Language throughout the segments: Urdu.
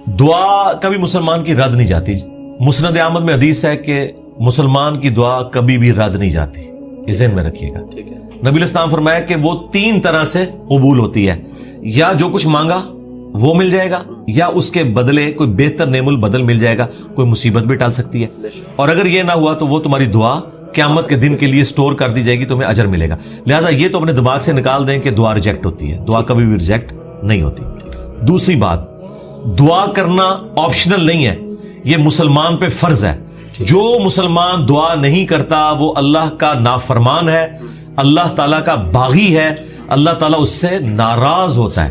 دعا کبھی مسلمان کی رد نہیں جاتی. مسند احمد میں حدیث ہے کہ مسلمان کی دعا کبھی بھی رد نہیں جاتی, یہ ذہن میں رکھیے گا. نبی علیہ السلام فرمایا کہ وہ 3 طرح سے قبول ہوتی ہے, یا جو کچھ مانگا وہ مل جائے گا, یا اس کے بدلے کوئی بہتر نعم البدل مل جائے گا, کوئی مصیبت بھی ٹال سکتی ہے, اور اگر یہ نہ ہوا تو وہ تمہاری دعا قیامت کے دن کے لیے سٹور کر دی جائے گی, تمہیں اجر ملے گا. لہذا یہ تو اپنے دماغ سے نکال دیں کہ دعا ریجیکٹ ہوتی ہے, دعا کبھی بھی ریجیکٹ نہیں ہوتی. دوسری بات, دعا کرنا آپشنل نہیں ہے, یہ مسلمان پہ فرض ہے. جو مسلمان دعا نہیں کرتا وہ اللہ کا نافرمان ہے, اللہ تعالیٰ کا باغی ہے, اللہ تعالیٰ اس سے ناراض ہوتا ہے.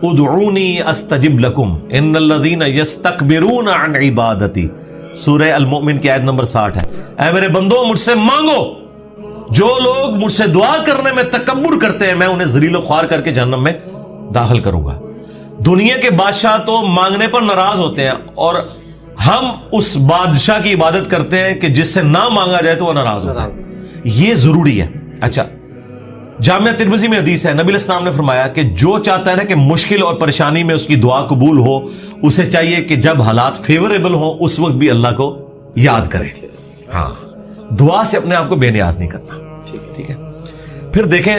ادعونی استجب لکم ان الذین یستکبرون عن عبادتی, سورہ المؤمن کی آیت نمبر 60 ہے. اے میرے بندو مجھ سے مانگو, جو لوگ مجھ سے دعا کرنے میں تکبر کرتے ہیں میں انہیں ذلیل و خوار کر کے جہنم میں داخل کروں گا. دنیا کے بادشاہ تو مانگنے پر ناراض ہوتے ہیں, اور ہم اس بادشاہ کی عبادت کرتے ہیں کہ جس سے نہ مانگا جائے تو وہ ناراض ہوتا ہے. یہ ضروری ہے. اچھا, جامعہ ترمذی میں حدیث ہے, نبی علیہ السلام نے فرمایا کہ جو چاہتا ہے نا کہ مشکل اور پریشانی میں اس کی دعا قبول ہو, اسے چاہیے کہ جب حالات فیوریبل ہوں اس وقت بھی اللہ کو یاد کرے. ہاں, دعا سے اپنے آپ کو بے نیاز نہیں کرنا. ٹھیک ہے. پھر دیکھیں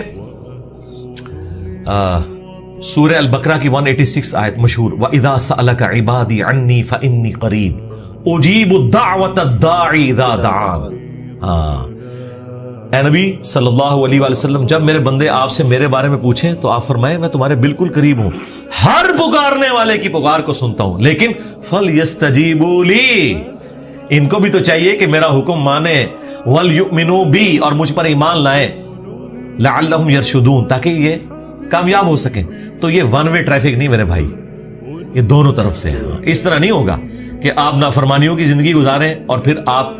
سورہ البقرہ کی 186 آیت مشہور, وَإِذَا سَأَلَكَ عِبَادِي عَنِّي فَإِنِّي قَرِيبٌ أُجِيبُ الدَّعْوَةَ الدَّاعِ إِذَا دَعَانِ. ہاں, اے نبی صلی اللہ علیہ وآلہ وسلم, جب میرے بندے آپ سے میرے بارے میں پوچھیں تو آپ فرمائیں میں تمہارے بالکل قریب ہوں, ہر پکارنے والے کی پکار کو سنتا ہوں, لیکن فَلْيَسْتَجِيبُوا لِي, ان کو بھی تو چاہیے کہ میرا حکم مانے, وَلْيُؤْمِنُوا بِي, اور مجھ پر ایمان لائیں, لَعَلَّهُمْ يَرْشُدُونَ, تاکہ یہ کامیاب ہو سکیں. تو یہ ون وے ٹریفک نہیں میرے بھائی, یہ دونوں طرف سے ہے. اس طرح نہیں ہوگا کہ آپ نافرمانیوں کی زندگی گزاریں اور پھر آپ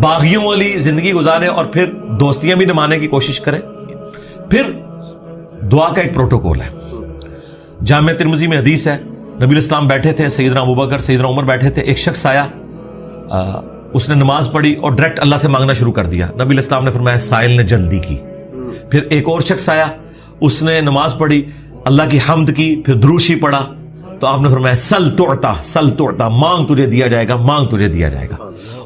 باغیوں والی زندگی گزاریں اور پھر دوستیاں بھی نمانے کی کوشش کریں. پھر دعا کا ایک پروٹوکول ہے. جامعہ ترمذی میں حدیث ہے, نبی علیہ السلام بیٹھے تھے, سیدنا ابوبکر سیدنا عمر بیٹھے تھے, ایک شخص آیا, اس نے نماز پڑھی اور ڈائریکٹ اللہ سے مانگنا شروع کر دیا. نبی علیہ السلام نے فرمایا سائل نے جلدی کی. پھر ایک اور شخص آیا, اس نے نماز پڑھی, اللہ کی حمد کی, پھر دروشی پڑھا, تو آپ نے فرمایا سل تعطا, سل تعطا, مانگ تجھے دیا جائے گا, مانگ تجھے دیا جائے گا.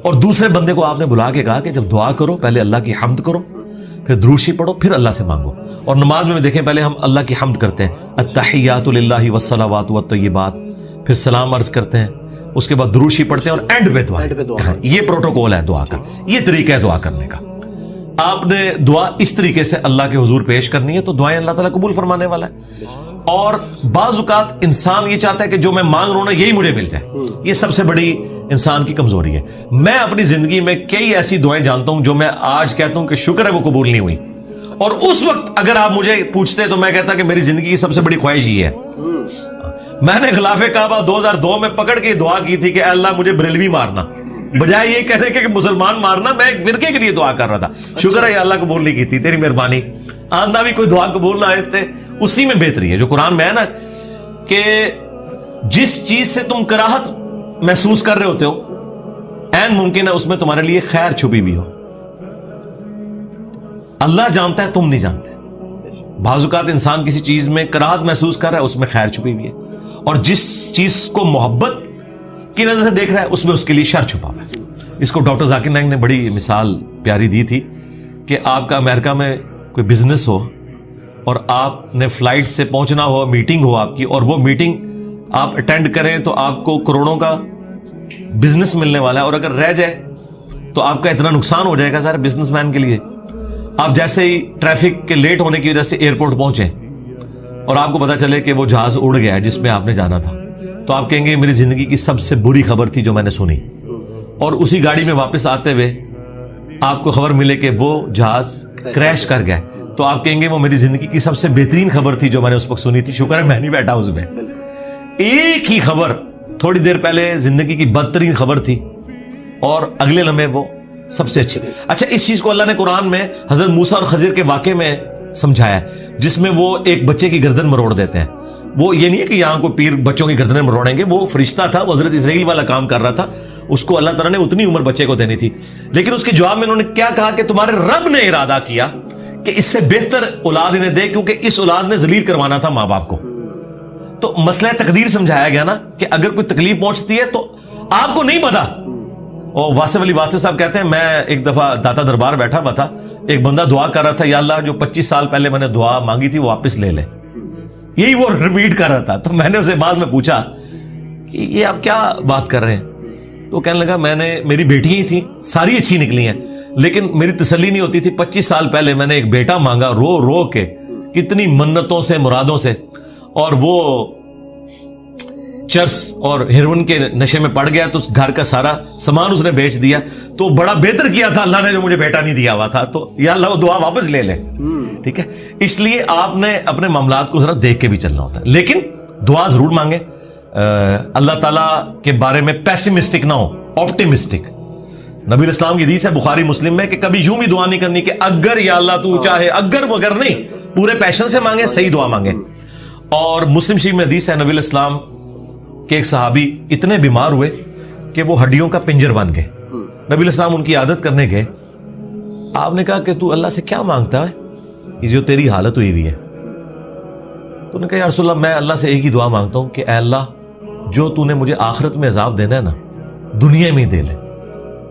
اور دوسرے بندے کو آپ نے بلا کے کہا کہ جب دعا کرو پہلے اللہ کی حمد کرو, پھر دروشی پڑھو, پھر اللہ سے مانگو. اور نماز میں دیکھیں پہلے ہم اللہ کی حمد کرتے ہیں, التحیات للہ والصلوات والطیبات, پھر سلام عرض کرتے ہیں, اس کے بعد دروشی پڑھتے ہیں, اور اینڈ پہ دعا. یہ پروٹوکول ہے دعا کا, یہ طریقہ ہے دعا کرنے کا. آپ نے دعا اس طریقے سے اللہ کے حضور پیش کرنی ہے تو دعائیں اللہ تعالیٰ قبول فرمانے والا ہے. اور بعض اوقات انسان یہ چاہتا ہے کہ جو میں مانگ رہا ہوں نا یہی مجھے مل جائے. یہ سب سے بڑی انسان کی کمزوری ہے. میں اپنی زندگی میں کئی ایسی دعائیں جانتا ہوں جو میں آج کہتا ہوں کہ شکر ہے وہ قبول نہیں ہوئی, اور اس وقت اگر آپ مجھے پوچھتے تو میں کہتا کہ میری زندگی کی سب سے بڑی خواہش یہ ہے. میں نے خلاف کعبہ 2002 میں پکڑ کے دعا کی تھی کہ اے اللہ مجھے بریلوی مارنا, بجائے یہ کہنے کہ مسلمان مارنا. میں ایک فرقے کے لیے دعا کر رہا تھا. شکر ہے اللہ قبول نہیں کی تھی, تیری مہربانی. آندہ بھی کوئی دعا قبول نہ آئے تھے, اسی میں بہتری ہے جو قرآن میں ہے نا کہ جس چیز سے تم کراہت محسوس کر رہے ہوتے ہو عین ممکن ہے اس میں تمہارے لیے خیر چھپی بھی ہو. اللہ جانتا ہے, تم نہیں جانتے. بعض اوقات انسان کسی چیز میں کراہت محسوس کر رہا ہے, اس میں خیر چھپی ہوئی ہے, اور جس چیز کو محبت کی نظر سے دیکھ رہا ہے اس میں اس کے لیے شر چھپا ہوا ہے. اس کو ڈاکٹر ذاکر نائک نے بڑی مثال پیاری دی تھی کہ آپ کا امریکہ میں کوئی بزنس ہو اور آپ نے فلائٹ سے پہنچنا ہو, میٹنگ ہو آپ کی, اور وہ میٹنگ آپ اٹینڈ کریں تو آپ کو کروڑوں کا بزنس ملنے والا ہے, اور اگر رہ جائے تو آپ کا اتنا نقصان ہو جائے گا سارے بزنس مین کے لیے. آپ جیسے ہی ٹریفک کے لیٹ ہونے کی وجہ سے ایئرپورٹ پہنچے اور آپ کو پتا چلے کہ وہ جہاز اڑ گیا ہے جس میں آپ نے جانا تھا, تو آپ کہیں گے میری زندگی کی سب سے بری خبر تھی جو میں نے سنی. اور اسی گاڑی میں واپس آتے ہوئے آپ کو خبر ملے کہ وہ جہاز کریش کر گیا, تو آپ کہیں گے وہ میری زندگی کی سب سے بہترین خبر تھی جو میں نے اس وقت سنی تھی. شکر ہے میں نہیں بیٹھا اس میں. ایک ہی خبر تھوڑی دیر پہلے زندگی کی بدترین خبر تھی اور اگلے لمحے وہ سب سے اچھی. اچھا, اس چیز کو اللہ نے قرآن میں حضرت موسیٰ اور خضر کے واقعے میں سمجھایا ہے جس میں وہ ایک بچے کی گردن مروڑ دیتے ہیں. وہ یہ نہیں ہے کہ یہاں کو پیر بچوں کی گردنیں مروڑیں گے, وہ فرشتہ تھا, وہ حضرت اسرائیل والا کام کر رہا تھا, اس کو اللہ تعالیٰ نے اتنی عمر بچے کو دینی تھی. لیکن اس کے جواب میں انہوں نے کیا کہا کہ تمہارے رب نے ارادہ کیا کہ اس سے بہتر اولاد انہیں دے, کیونکہ اس اولاد نے ذلیل کروانا تھا ماں باپ کو. تو مسئلہ تقدیر سمجھایا گیا نا کہ اگر کوئی تکلیف پہنچتی ہے تو آپ کو نہیں پتا. اور واصف علی واصف صاحب کہتے ہیں میں ایک دفعہ داتا دربار بیٹھا ہوا تھا, ایک بندہ دعا کر رہا تھا یا اللہ جو 25 سال پہلے میں نے دعا مانگی تھی وہ واپس لے لے, یہی وہ ریپیٹ کر رہا تھا. تو میں نے اسے بعد میں پوچھا کہ یہ آپ کیا بات کر رہے ہیں؟ تو کہنے لگا میری بیٹیاں ہی تھیں, ساری اچھی نکلی ہیں, لیکن میری تسلی نہیں ہوتی تھی. 25 سال پہلے میں نے ایک بیٹا مانگا رو رو کے, کتنی منتوں سے مرادوں سے, اور وہ چرس اور ہیروئن کے نشے میں پڑ گیا تو گھر کا سارا سامان اس نے بیچ دیا. تو بڑا بہتر کیا تھا اللہ نے جو مجھے بیٹا نہیں دیا ہوا تھا, تو یا اللہ وہ دعا واپس لے لے. ٹھیک ہے, اس لیے آپ نے اپنے معاملات کو ذرا دیکھ کے بھی چلنا ہوتا ہے, لیکن دعا ضرور مانگیں. اللہ تعالیٰ کے بارے میں پیسمسٹک نہ ہو, آپٹیمسٹک. نبی الاسلام کی حدیث ہے بخاری مسلم میں کہ کبھی یوں بھی دعا نہیں کرنی کہ اگر یا اللہ تو چاہے, اگر مگر نہیں, پورے پیشن سے مانگے, صحیح دعا مانگے. اور مسلم شریف میں حدیث ہے نبی الاسلام کہ ایک صحابی اتنے بیمار ہوئے کہ وہ ہڈیوں کا پنجر بن گئے. نبی الاسلام ان کی عادت کرنے گئے. آپ نے کہا کہ تو اللہ سے کیا مانگتا ہے یہ جو تیری حالت ہوئی ہوئی ہے؟ تو نے کہا یا رسول اللہ میں اللہ سے ایک ہی دعا مانگتا ہوں کہ اے اللہ جو تو نے مجھے آخرت میں عذاب دینا ہے نا دنیا میں ہی دے لے.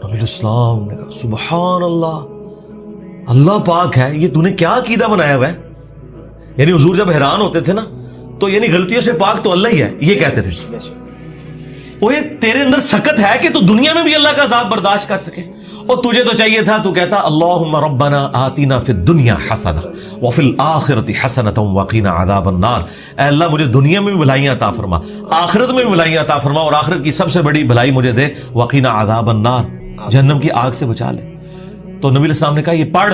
نبی الاسلام نے کہا سبحان اللہ, اللہ پاک ہے, یہ تو نے کیا عقیدہ بنایا ہوا ہے. یعنی حضور جب حیران ہوتے تھے نا تو یعنی غلطیوں سے پاک تو اللہ ہی ہے, یہ کہتے تھے. وہ تیرے اندر سکت ہے کہ تو دنیا میں بھی اللہ کا عذاب برداشت کر سکے, اور تجھے تو چاہیے تھا تو کہتا اللہم ربنا آتنا فی الدنیا حسنہ وفی الآخرۃ حسنۃ وقنا عذاب النار. اے اللہ مجھے دنیا میں بھی بھلائیاں عطا فرما, آخرت میں بھی بھلائیاں عطا فرما, اور آخرت کی سب سے بڑی بھلائی مجھے دے وقنا عذاب النار, جہنم کی آگ سے بچا لے. تو نبی الاسلام نے کہا یہ پڑھ.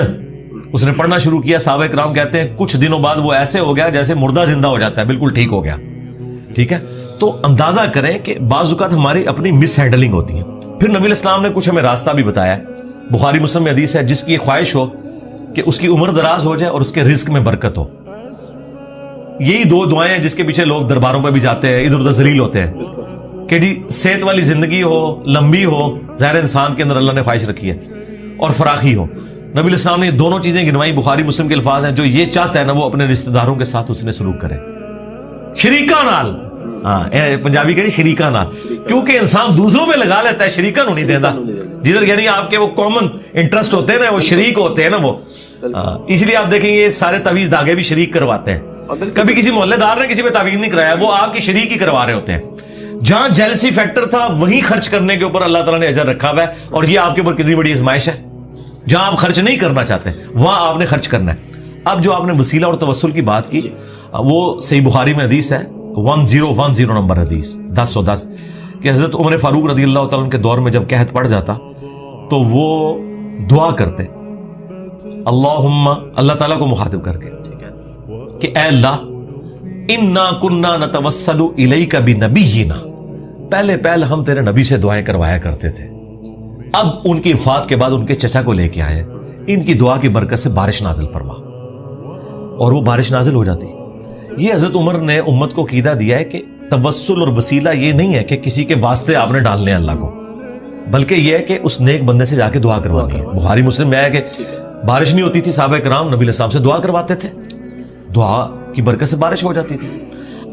اس نے پڑھنا شروع کیا. صحابہ کرام کہتے ہیں کچھ دنوں بعد وہ ایسے ہو گیا جیسے مردہ زندہ ہو جاتا ہے, بالکل ٹھیک ہو گیا. ٹھیک ہے, تو اندازہ کریں کہ بعض اوقات ہماری اپنی مس ہینڈلنگ ہوتی ہے. پھر نبی الاسلام نے کچھ ہمیں راستہ بھی بتایا ہے. بخاری مسلم میں حدیث ہے جس کی خواہش ہو کہ اس کی عمر دراز ہو جائے اور اس کے رزق میں برکت ہو. یہی دو دعائیں ہیں جس کے پیچھے لوگ درباروں پہ بھی جاتے ہیں, ادھر ادھر ذلیل ہوتے ہیں کہ جی صحت والی زندگی ہو, لمبی ہو, ظاہر انسان کے اندر اللہ نے خواہش رکھی ہے, اور فراخی ہو. نبی الاسلام نے یہ دونوں چیزیں گنوائی. بخاری مسلم کے الفاظ ہیں جو یہ چاہتا ہے نا وہ اپنے رشتہ داروں کے ساتھ اس نے سلوک کرے, شریکہ نال. پنجابی کہتے ہیں شریکہ نال, کیونکہ انسان دوسروں پہ لگا لیتا ہے, شریکہ نو نہیں دیتا. جدھر یعنی آپ کے وہ کامن انٹرسٹ ہوتے ہیں نا, وہ شریک ہوتے ہیں نا وہ, اس لیے آپ دیکھیں یہ سارے تعویذ دھاگے بھی شریک کرواتے ہیں. کبھی کسی محلے دار نے کسی پہ تعویذ نہیں کرایا, وہ آپ کی شریک ہی کروا رہے ہوتے ہیں. جہاں جیلسی فیکٹر تھا وہیں خرچ کرنے کے اوپر اللہ تعالیٰ نے اجر رکھا ہوا ہے, اور یہ آپ کے اوپر کتنی بڑی آزمائش ہے. جہاں آپ خرچ نہیں کرنا چاہتے وہاں آپ نے خرچ کرنا ہے. اب جو آپ نے وسیلہ اور توسل کی بات کی وہ صحیح بخاری میں حدیث ہے 1010 نمبر حدیث 1010 کہ حضرت عمر فاروق رضی اللہ تعالیٰ عنہ کے دور میں جب قحط پڑ جاتا تو وہ دعا کرتے اللہم, اللہ تعالیٰ کو مخاطب کر کے کہ اے اللہ انا کننا نتوسل الیک بنبینا, پہلے ہم تیرے نبی سے دعائیں کروایا کرتے تھے, اب ان کی وفات کے بعد ان کے چچا کو لے کے آئے, ان کی دعا کی برکت سے بارش نازل فرما, اور وہ بارش نازل ہو جاتی. یہ حضرت عمر نے امت کو عقیدہ دیا ہے کہ توسل اور وسیلہ یہ نہیں ہے کہ کسی کے واسطے آپ نے ڈالنے ہیں اللہ کو, بلکہ یہ ہے کہ اس نیک بندے سے جا کے دعا کروانی ہے. بخاری مسلم میں ہے کہ بارش نہیں ہوتی تھی, صحابہ کرام نبی الاسلام سے دعا کرواتے تھے, دعا کی برکت سے بارش ہو جاتی تھی.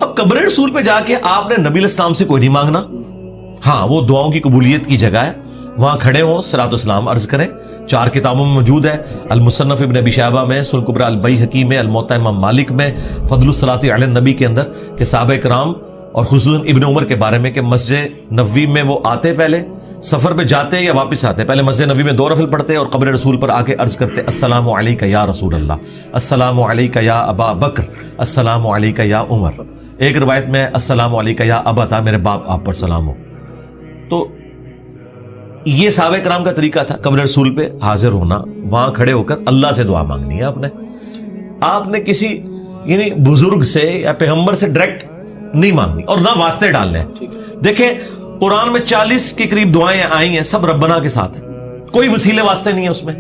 اب قبر رسول پہ جا کے آپ نے نبی الاسلام سے کوئی نہیں مانگنا. ہاں وہ دعاؤں کی قبولیت کی جگہ ہے, وہاں کھڑے ہوں صلاۃ والسلام عرض کریں. 4 کتابوں میں موجود ہے, المصنف ابن ابی شیبہ میں, سنن کبری البیہقی میں, الموطا امام مالک میں, فضل الصلاۃ علی النبی کے اندر کہ صحابہ کرام اور خصوصاً ابن عمر کے بارے میں کہ مسجد نبوی میں وہ آتے, پہلے سفر پہ جاتے یا واپس آتے, پہلے مسجد نبوی میں 2 نفل پڑھتے اور قبر رسول پر آ کے عرض کرتے السلام علیک یا رسول اللہ, السلام علیک یا ابا بکر, السلام علیک یا عمر. ایک روایت میں السلام علیک یا ابا, میرے باپ آپ پر سلام ہو. تو یہ صحابہ کرام کا طریقہ تھا قبر رسول پہ حاضر ہونا, وہاں کھڑے ہو کر اللہ سے دعا مانگنی ہے. آپ نے کسی یعنی بزرگ سے یا پیغمبر سے ڈائریکٹ نہیں مانگنی, اور نہ واسطے ڈالنے ہیں. دیکھیں قرآن میں 40 کے قریب دعائیں آئی ہیں, سب ربنا کے ساتھ ہیں, کوئی وسیلے واسطے نہیں ہے اس میں.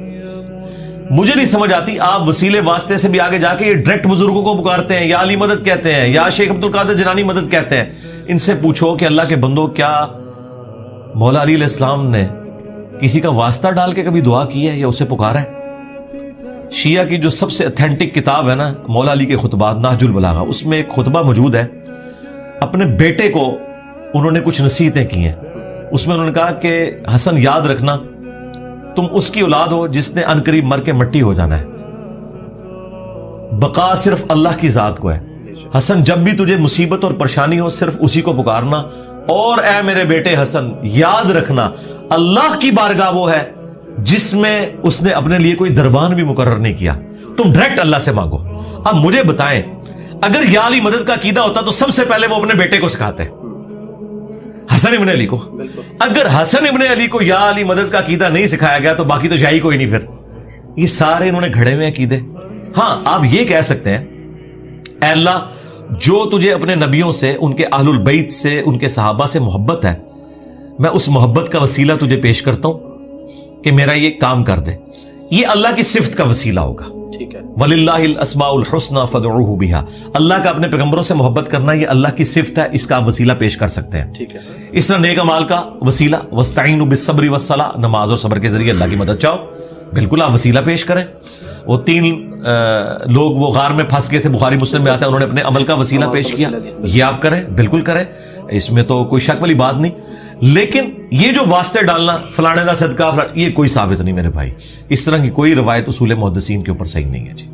مجھے نہیں سمجھ آتی آپ وسیلے واسطے سے بھی آگے جا کے یہ ڈائریکٹ بزرگوں کو پکارتے ہیں, یا علی مدد کہتے ہیں, یا شیخ عبد القادر جیلانی مدد کہتے ہیں. ان سے پوچھو کہ اللہ کے بندو کیا مولا علی علیہ السلام نے کسی کا واسطہ ڈال کے کبھی دعا کی ہے یا اسے پکارا ہے؟ شیعہ کی جو سب سے اتھینٹک کتاب ہے نا مولا علی کے خطبات نہج البلاغہ, اس میں ایک خطبہ موجود ہے اپنے بیٹے کو انہوں نے کچھ نصیحتیں کی ہیں. اس میں انہوں نے کہا کہ حسن یاد رکھنا تم اس کی اولاد ہو جس نے عنقریب مر کے مٹی ہو جانا ہے. بقا صرف اللہ کی ذات کو ہے. حسن جب بھی تجھے مصیبت اور پریشانی ہو صرف اسی کو پکارنا, اور اے میرے بیٹے حسن یاد رکھنا اللہ کی بارگاہ وہ ہے جس میں اس نے اپنے لیے کوئی دربان بھی مقرر نہیں کیا. تم ڈائریکٹ اللہ سے مانگو. اب مجھے بتائیں اگر یا علی مدد کا عقیدہ ہوتا تو سب سے پہلے وہ اپنے بیٹے کو سکھاتے حسن ابن علی کو. اگر حسن ابن علی کو یا علی مدد کا عقیدہ نہیں سکھایا گیا تو باقی تو شاہی کوئی نہیں. پھر یہ سارے انہوں نے گھڑے ہوئے عقیدے. ہاں آپ یہ کہہ سکتے ہیں اے اللہ جو تجھے اپنے نبیوں سے, ان کے اہل البیت سے, ان کے صحابہ سے محبت ہے, میں اس محبت کا وسیلہ تجھے پیش کرتا ہوں کہ میرا یہ کام کر دے. یہ اللہ کی صفت کا وسیلہ ہوگا. ٹھیک ہے. وَلِلَّهِ الْأَسْمَاءُ الْحُسْنَى فَادْعُوهُ بِهَا. اللہ کا اپنے پیغمبروں سے محبت کرنا یہ اللہ کی صفت ہے, اس کا آپ وسیلہ پیش کر سکتے ہیں. ٹھیک ہے. اس طرح نیک اعمال کا وسیلہ وَاسْتَعِينُوا بِالصَّبْرِ وَالصَّلَاةِ, نماز اور صبر کے ذریعے اللہ کی مدد چاہو, بالکل آپ وسیلہ پیش کریں. وہ 3 لوگ وہ غار میں پھنس گئے تھے, بخاری مسلم میں آتا ہے, انہوں نے اپنے عمل کا وسیلہ پیش کیا. یہ آپ کریں, بالکل کریں, اس میں تو کوئی شک والی بات نہیں. لیکن یہ جو واسطے ڈالنا فلانے دا صدقہ یہ کوئی ثابت نہیں میرے بھائی. اس طرح کی کوئی روایت اصول محدثین کے اوپر صحیح نہیں ہے جی.